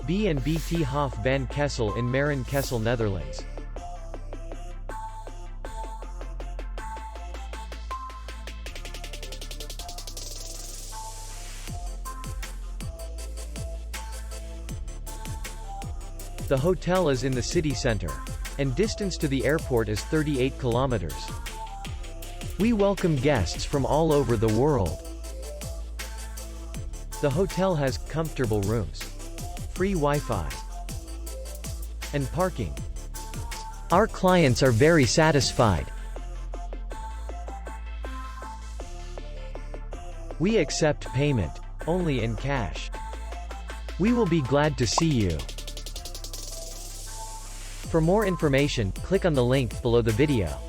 B&B Hof van Kessel in Maren-Kessel, Netherlands. The hotel is in the city center, and distance to the airport is 38 kilometers. We welcome guests from all over the world. The hotel has comfortable rooms, free Wi-Fi, and parking. Our clients are very satisfied. We accept payment only in cash. We will be glad to see you. For more information, click on the link below the video.